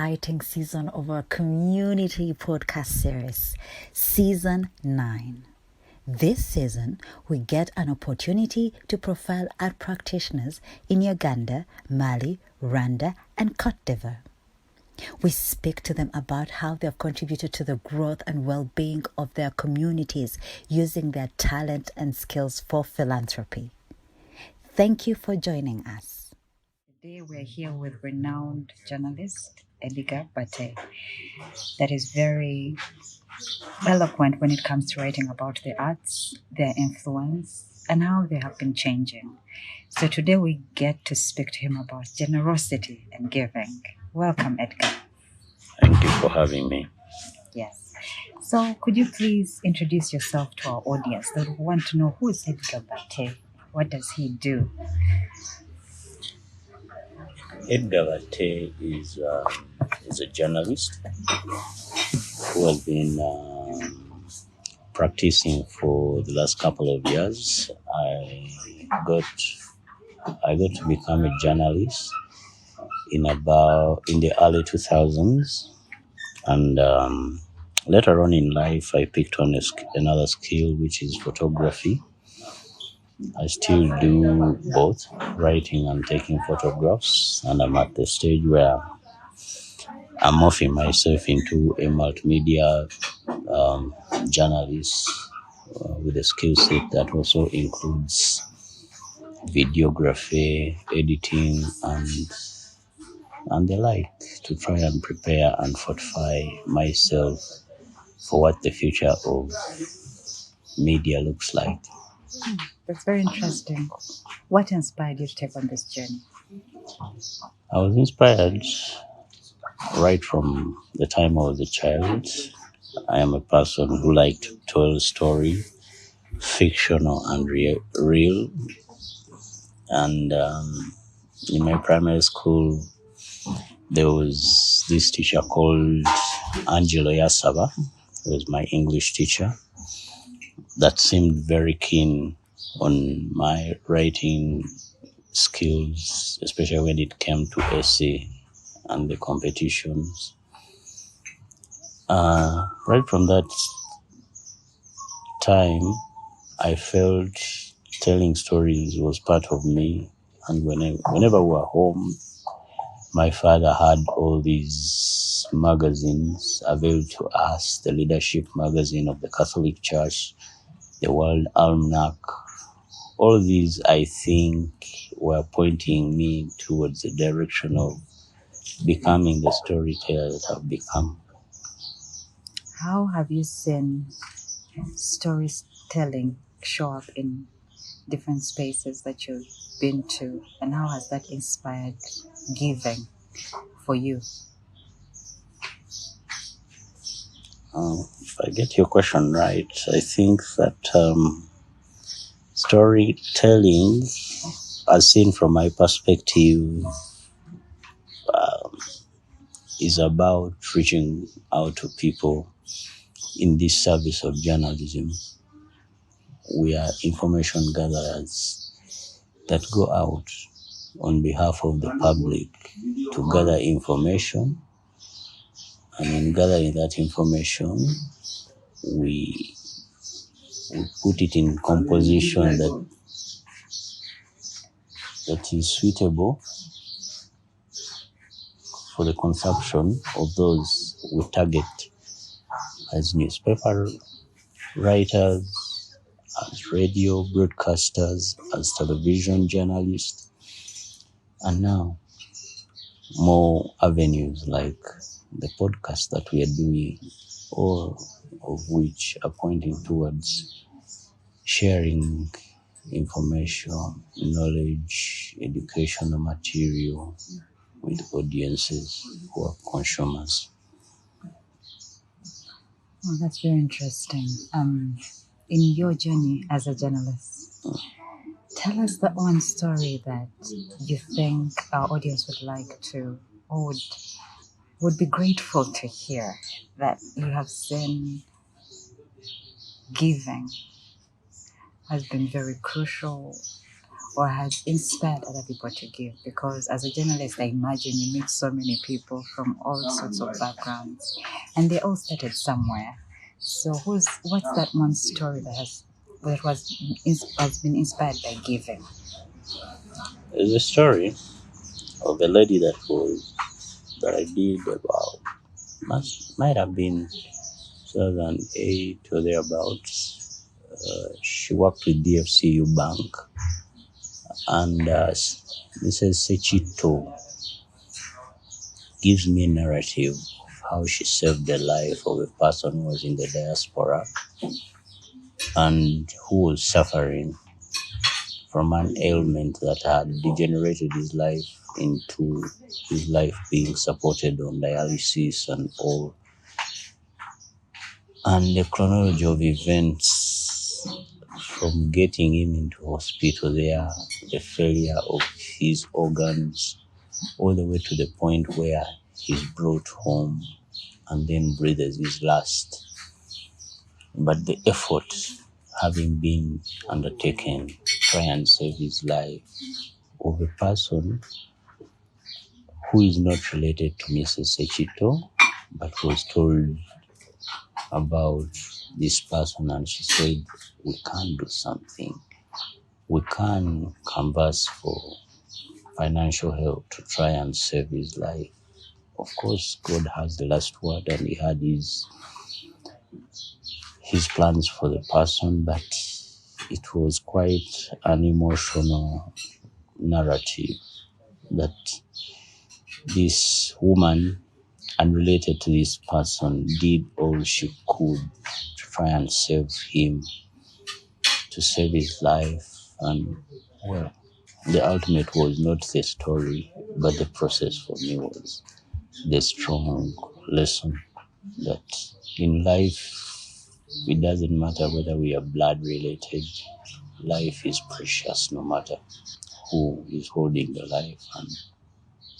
exciting season of our community podcast series, Season 9. This season, we get an opportunity to profile art practitioners in Uganda, Mali, Rwanda, and Cote d'Ivoire. We speak to them about how they have contributed to the growth and well-being of their communities using their talent and skills for philanthropy. Thank you for joining us. Today we're here with renowned journalist Edgar.R that is very eloquent when it comes to writing about the arts, their influence, and how they have been changing. So today we get to speak to him about generosity and giving. Welcome, Edgar. Thank you for having me. Yes. So could you please introduce yourself to our audience that want to know who is Edgar Batte? What does he do? Edgar.R is a journalist who has been practicing for the last couple of years. I got to become a journalist in the early 2000s, and later on in life I picked on another skill, which is photography. I still do both writing and taking photographs, and I'm at the stage where I'm morphing myself into a multimedia journalist with a skill set that also includes videography, editing, and the like, to try and prepare and fortify myself for what the future of media looks like. That's very interesting. What inspired you to take on this journey? I was inspired right from the time I was a child. I am a person who liked to tell story, fictional and real. And in my primary school, there was this teacher called Angelo Yasaba, who was my English teacher, that seemed very keen on my writing skills, especially when it came to essay and the competitions. Right from that time, I felt telling stories was part of me. And whenever we were home, my father had all these magazines available to us: the Leadership magazine of the Catholic Church, the World Almanac. All these, I think, were pointing me towards the direction of becoming the storyteller that I've become. How have you seen storytelling show up in different spaces that you've been to, and how has that inspired giving for you? If I get your question right, I think that storytelling, as seen from my perspective, is about reaching out to people in this service of journalism. We are information gatherers that go out on behalf of the public to gather information, and in gathering that information, we put it in composition that is suitable for the consumption of those we target as newspaper writers, as radio broadcasters, as television journalists, and now more avenues like the podcast that we are doing, all of which are pointing towards sharing information, knowledge, educational material with audiences who are consumers. Oh, that's very interesting. In your journey as a journalist, tell us the one story that you think our audience would like to, or would be grateful to hear, that you have seen giving has been very crucial, or has inspired other people to give? Because as a journalist, I imagine you meet so many people from all sorts of backgrounds, and they all started somewhere. So what's that one story has been inspired by giving? There's a story of a lady that I did about might have been 2008 or thereabouts. She worked with DFCU Bank, and Mrs. Sechito gives me a narrative of how she saved the life of a person who was in the diaspora and who was suffering from an ailment that had degenerated his life into his life being supported on dialysis and all. And the chronology of events from getting him into hospital there, the failure of his organs, all the way to the point where he's brought home and then breathes his last. But the effort having been undertaken to try and save his life of a person who is not related to Mrs. Sechito, but was told about this person, and she said, we can do something. We can canvass for financial help to try and save his life. Of course, God has the last word, and he had his plans for the person, but it was quite an emotional narrative that this woman, unrelated to this person, did all she could to try and save him, to save his life. And well, the ultimate was not the story, but the process for me was the strong lesson that in life, it doesn't matter whether we are blood related, life is precious no matter who is holding the life, and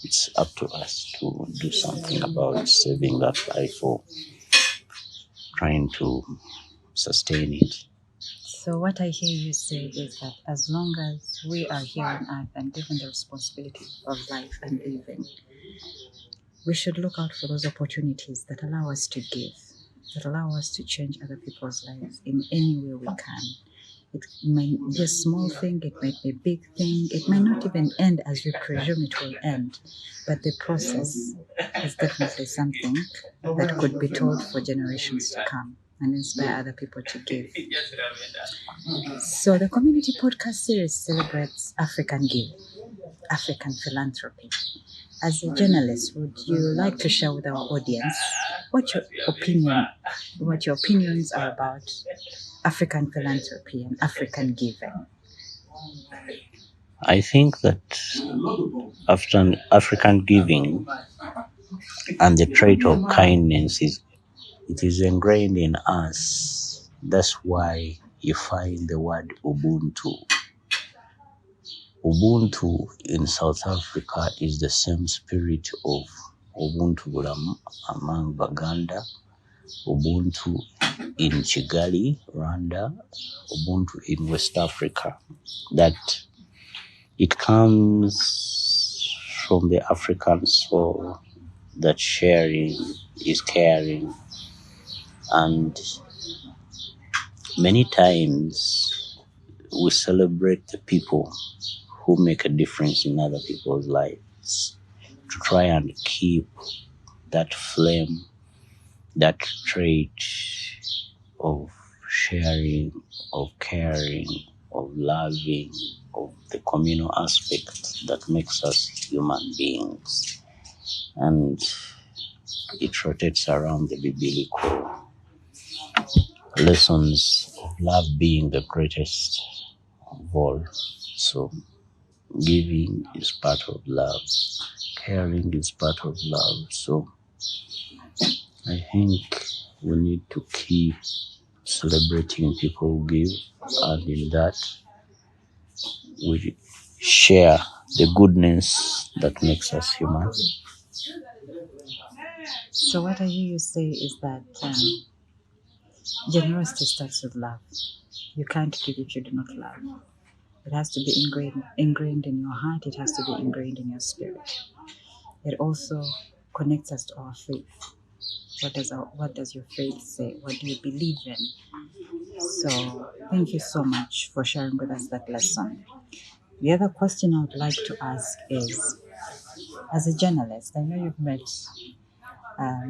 it's up to us to do something about saving that life or trying to sustain it. So what I hear you say is that as long as we are here on earth and given the responsibility of life and living, we should look out for those opportunities that allow us to give, that allow us to change other people's lives in any way we can. It might be a small thing, it might be a big thing, it might not even end as we presume it will end, but the process is definitely something that could be told for generations to come and inspire other people to give. So the community podcast series celebrates African giving, African philanthropy. As a journalist, would you like to share with our audience what your opinions are about African philanthropy and African giving? I think that after African giving and the trait of kindness is ingrained in us. That's why you find the word Ubuntu. Ubuntu in South Africa is the same spirit of Ubuntu among Baganda, Ubuntu in Kigali, Rwanda, Ubuntu in West Africa. That it comes from the African soul that sharing is caring, and many times we celebrate the people who make a difference in other people's lives to try and keep that flame, that trait of sharing, of caring, of loving, of the communal aspect that makes us human beings. And it rotates around the biblical lessons of love being the greatest of all. So giving is part of love, caring is part of love. So I think we need to keep celebrating people who give, and in that we share the goodness that makes us human. So what I hear you say is that generosity starts with love. You can't give if you do not love. It has to be ingrained in your heart. It has to be ingrained in your spirit. It also connects us to our faith. What does your faith say? What do you believe in? So thank you so much for sharing with us that lesson. The other question I would like to ask is, as a journalist, I know you've met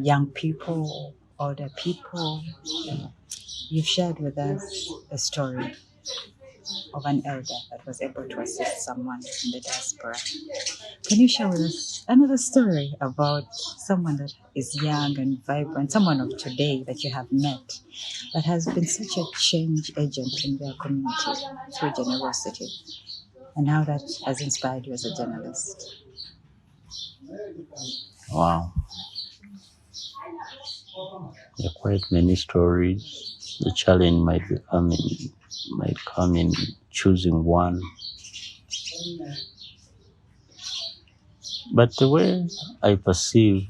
young people, older people. You've shared with us a story of an elder that was able to assist someone in the diaspora. Can you share with us another story about someone that is young and vibrant, someone of today that you have met that has been such a change agent in their community through generosity, and how that has inspired you as a journalist? Wow, there are quite many stories. The challenge might come in choosing one. But the way I perceive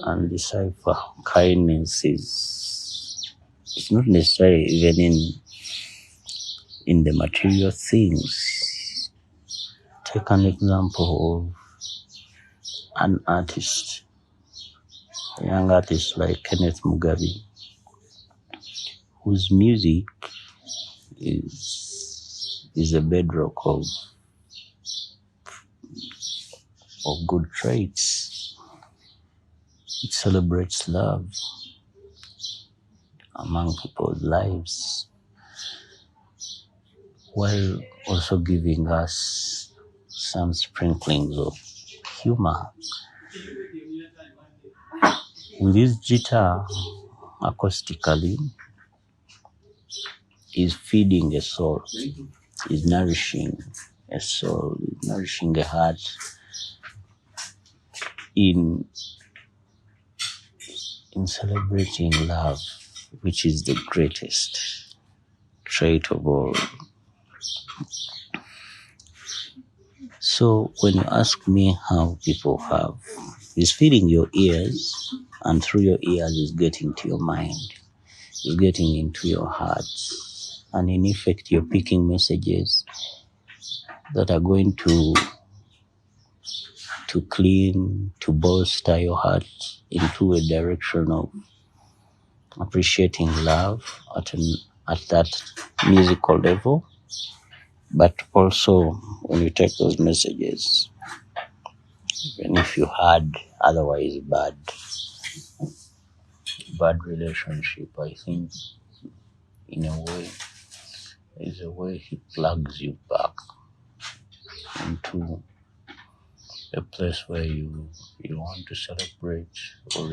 and decipher kindness is it's not necessarily even in the material things. Take an example of an artist, a young artist like Kenneth Mugabe, whose music is a bedrock of good traits. It celebrates love among people's lives, while also giving us some sprinklings of humor. With his guitar, acoustically, is feeding a soul, is nourishing a soul, is nourishing a heart in celebrating love, which is the greatest trait of all. So when you ask me how people have, it's feeding your ears, and through your ears is getting to your mind, is getting into your heart, and in effect you're picking messages that are going to clean, to bolster your heart into a direction of appreciating love at that musical level. But also, when you take those messages, even if you had otherwise bad relationship, I think in a way is a way he plugs you back into a place where you want to celebrate or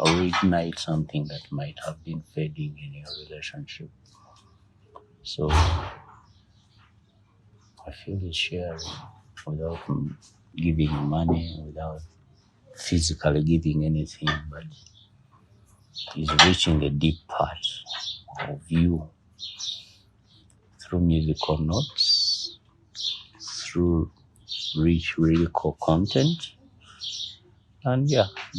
reignite something that might have been fading in your relationship. So I feel it's sharing without giving money, without physically giving anything, but is reaching a deep part of you through musical notes, through rich lyrical content, and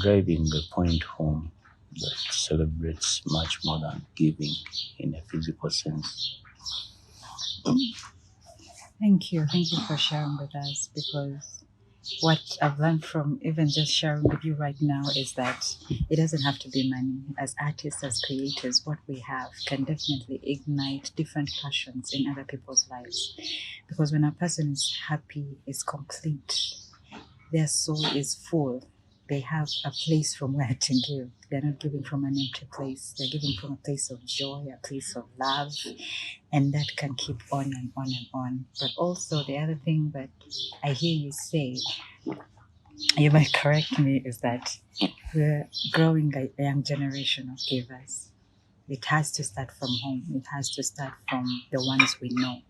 driving the point home that celebrates much more than giving in a physical sense. Thank you. Thank you for sharing with us, because what I've learned from even just sharing with you right now is that it doesn't have to be money. As artists, as creators, what we have can definitely ignite different passions in other people's lives. Because when a person is happy, is complete, their soul is full. They have a place from where to give. They're not giving from an empty place. They're giving from a place of joy, a place of love, and that can keep on and on and on. But also the other thing that I hear you say, you might correct me, is that we're growing a young generation of givers. It has to start from home. It has to start from the ones we know.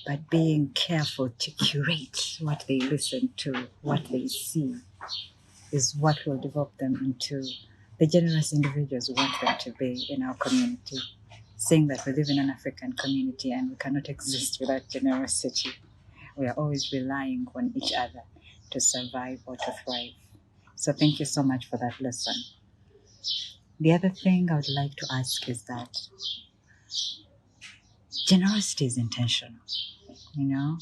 But being careful to curate what they listen to, what they see, is what will develop them into the generous individuals we want them to be in our community. Saying that we live in an African community and we cannot exist without generosity. We are always relying on each other to survive or to thrive. So thank you so much for that lesson. The other thing I would like to ask is that generosity is intentional, you know?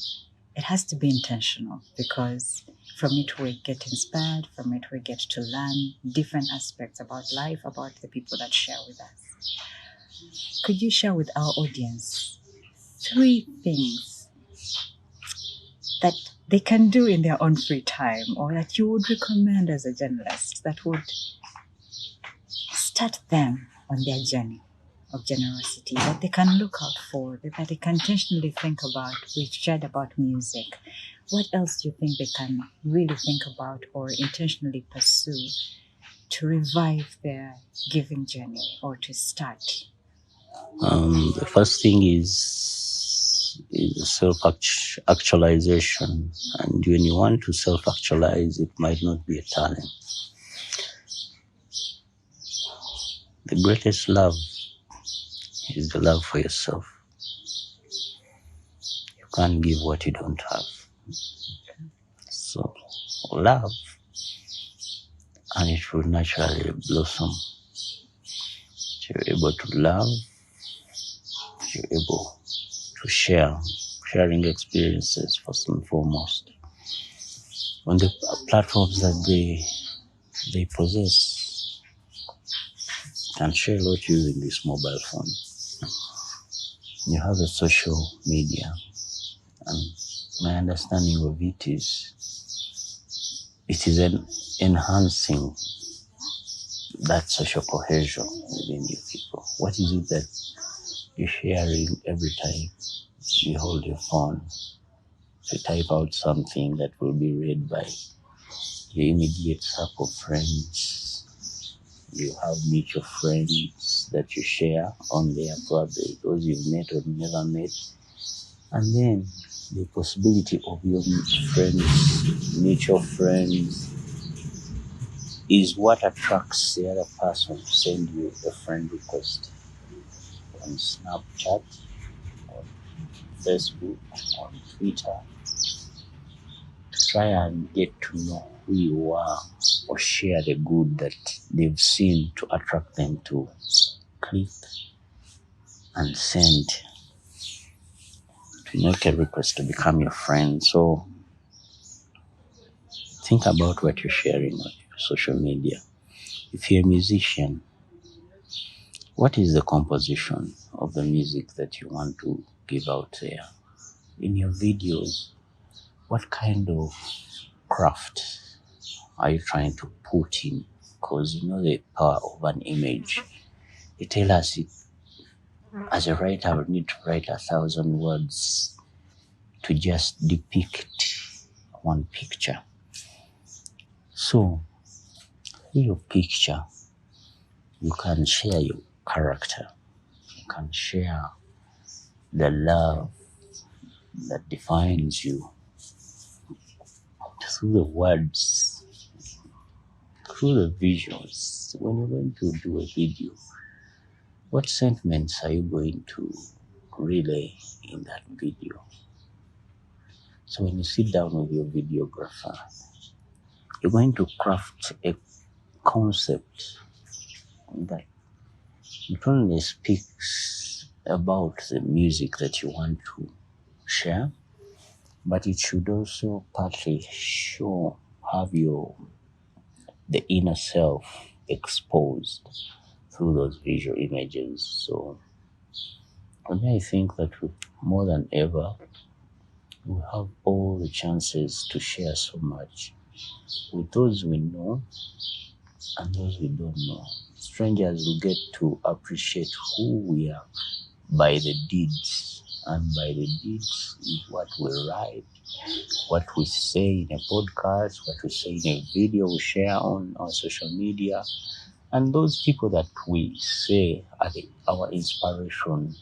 It has to be intentional because from it we get inspired, from it we get to learn different aspects about life, about the people that share with us. Could you share with our audience 3 things that they can do in their own free time or that you would recommend as a journalist that would start them on their journey of generosity, that they can look out for, that they can intentionally think about? We've shared about music. What else do you think they can really think about or intentionally pursue to revive their giving journey or to start? The first thing is self-actualization. And when you want to self-actualize, it might not be a talent. The greatest love is the love for yourself. You can't give what you don't have. So love, and it will naturally blossom. You're able to love, you're able to share, sharing experiences first and foremost. On the platforms that they possess, can share a lot using this mobile phone. You have a social media, and my understanding of it is enhancing that social cohesion within you people. What is it that you're sharing every time you hold your phone to type out something that will be read by your immediate circle of friends? You have mutual friends that you share on there, probably those you've met or never met. And then the possibility of your mutual friends, is what attracts the other person to send you a friend request on Snapchat, on Facebook, on Twitter, to try and get to know who you are or share the good that they've seen to attract them to click and send, to make a request to become your friend. So think about what you're sharing on your social media. If you're a musician, what is the composition of the music that you want to give out there? In your videos, what kind of craft are you trying to put in? Because you know the power of an image. They tell us it, as a writer, I would need to write 1,000 words to just depict one picture. So, through your picture, you can share your character. You can share the love that defines you through the words, through the visuals. When you're going to do a video, what sentiments are you going to relay in that video? So when you sit down with your videographer, you're going to craft a concept that not only speaks about the music that you want to share, but it should also partly have the inner self exposed through those visual images. So for me, I think that more than ever, we have all the chances to share so much with those we know and those we don't know. Strangers will get to appreciate who we are by the deeds, and by the deeds is what we write, what we say in a podcast, what we say in a video we share on our social media, and those people that we say are our inspiration.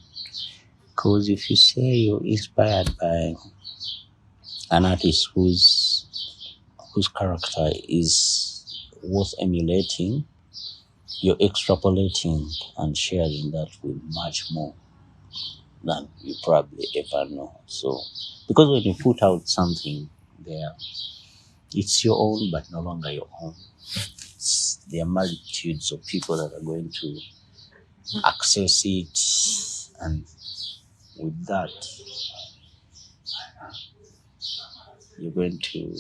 Because if you say you're inspired by an artist whose character is worth emulating, you're extrapolating and sharing that with much more than you probably ever know. So, because when you put out something there, it's your own, but no longer your own. There are multitudes of people that are going to access it, and with that, you're going to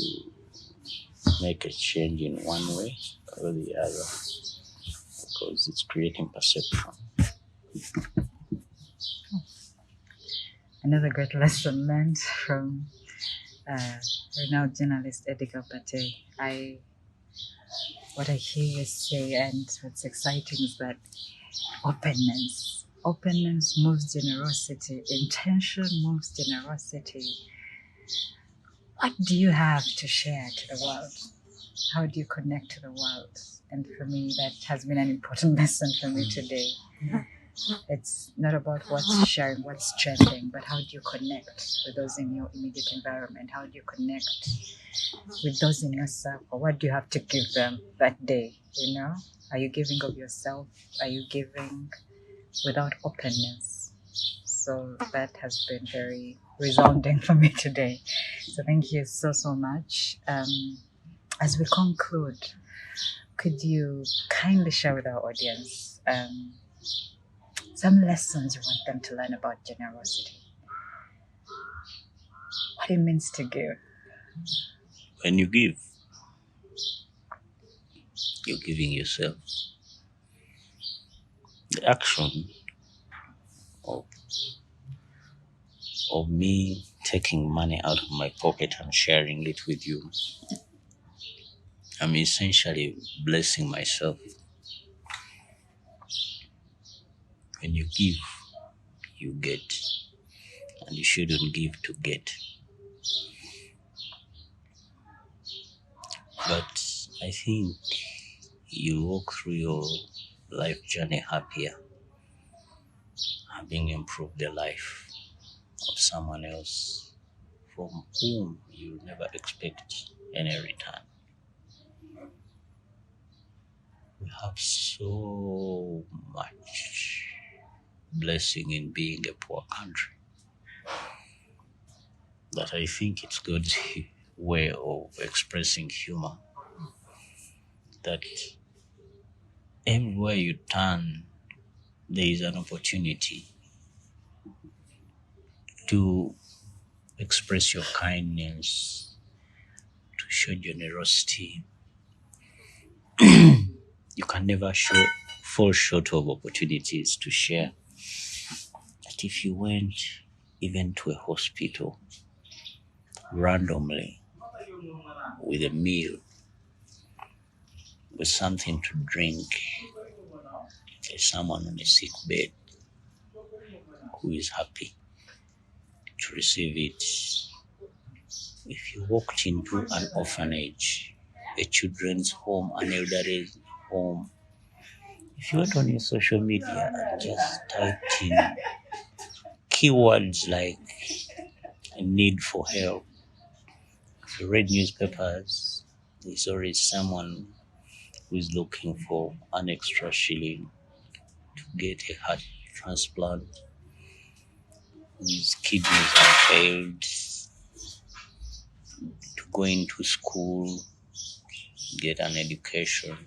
make a change in one way or the other, because it's creating perception. Another great lesson learned from renowned journalist Edgar Batte. What I hear you say, and what's exciting, is that openness moves generosity, intention moves generosity. What do you have to share to the world? How do you connect to the world? And for me, that has been an important lesson for me today. It's not about what's sharing, what's trending, but how do you connect with those in your immediate environment? How do you connect with those in your circle? What do you have to give them that day? Are you giving of yourself? Are you giving without openness? So that has been very resounding for me today. So thank you so much. As we conclude, could you kindly share with our audience some lessons you want them to learn about generosity? What it means to give. When you give, you're giving yourself. The action of me taking money out of my pocket and sharing it with you, I'm essentially blessing myself. When you give, you get, and you shouldn't give to get. But I think you walk through your life journey happier, having improved the life of someone else from whom you never expect any return. We have so much blessing in being a poor country that I think it's God's way of expressing humor, that everywhere you turn, there is an opportunity to express your kindness, to show generosity. You can never fall short of opportunities to share. That if you went even to a hospital randomly with a meal, with something to drink, there's someone on a sick bed who is happy to receive it. If you walked into an orphanage, a children's home, an elderly home, if you went on your social media and just typed in keywords like a need for help, if you read newspapers, there's always someone who is looking for an extra shilling to get a heart transplant, whose kidneys have failed, to go into school, get an education.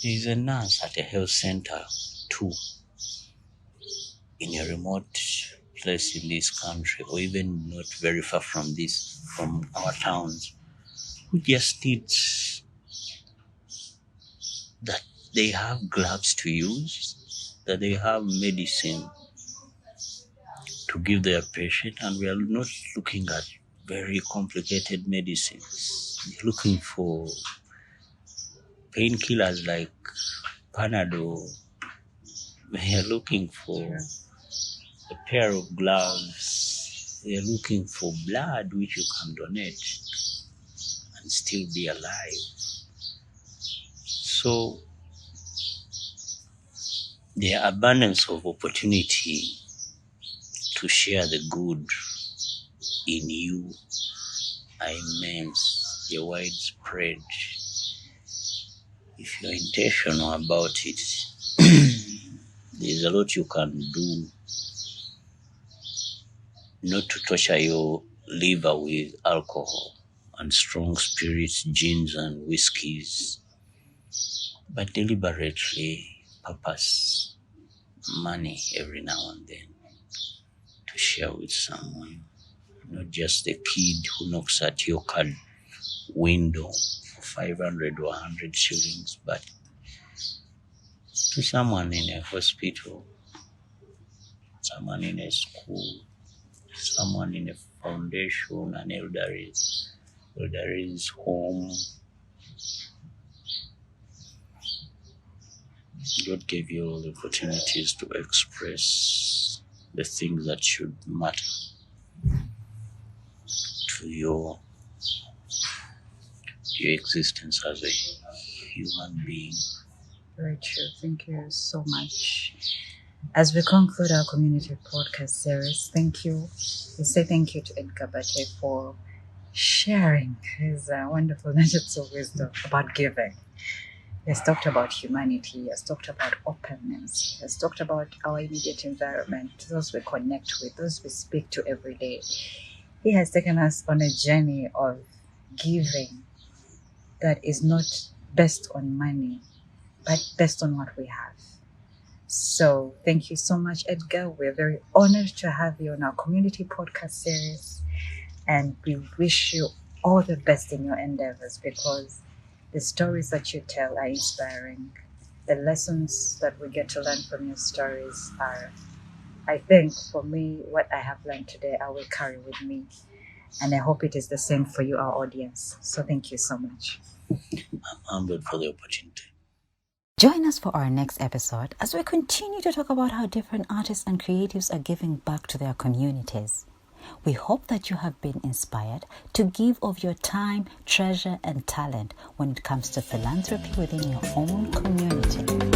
There is a nurse at a health center too, in a remote place in this country, or even not very far from our towns, who just needs that they have gloves to use, that they have medicine to give their patient, and we are not looking at very complicated medicines. We're looking for painkillers like Panadol. We are looking for a pair of gloves. We are looking for blood which you can donate and still be alive. So the abundance of opportunity to share the good in you are immense. They're widespread. If you're intentional about it, there's a lot you can do not to torture your liver with alcohol and strong spirits, gins and whiskeys, but deliberately purpose money every now and then. to share with someone, not just the kid who knocks at your car window for 500 or 100 shillings, but to someone in a hospital, someone in a school, someone in a foundation, an elder's home. God gave you all the opportunities to express the things that should matter to your existence as a human being. Very true. Thank you so much. As we conclude our community podcast series, thank you. We say thank you to Edgar Batte for sharing his wonderful nuggets of wisdom about giving. He has talked about humanity, he has talked about openness, he has talked about our immediate environment, those we connect with, those we speak to every day. He has taken us on a journey of giving that is not based on money, but based on what we have. So thank you so much, Edgar. We're very honored to have you on our community podcast series, and we wish you all the best in your endeavors, because the stories that you tell are inspiring. The lessons that we get to learn from your stories are, I think, for me, what I have learned today, I will carry with me. And I hope it is the same for you, our audience. So thank you so much. I'm humbled for the opportunity. Join us for our next episode as we continue to talk about how different artists and creatives are giving back to their communities. We hope that you have been inspired to give of your time, treasure, and talent when it comes to philanthropy within your own community.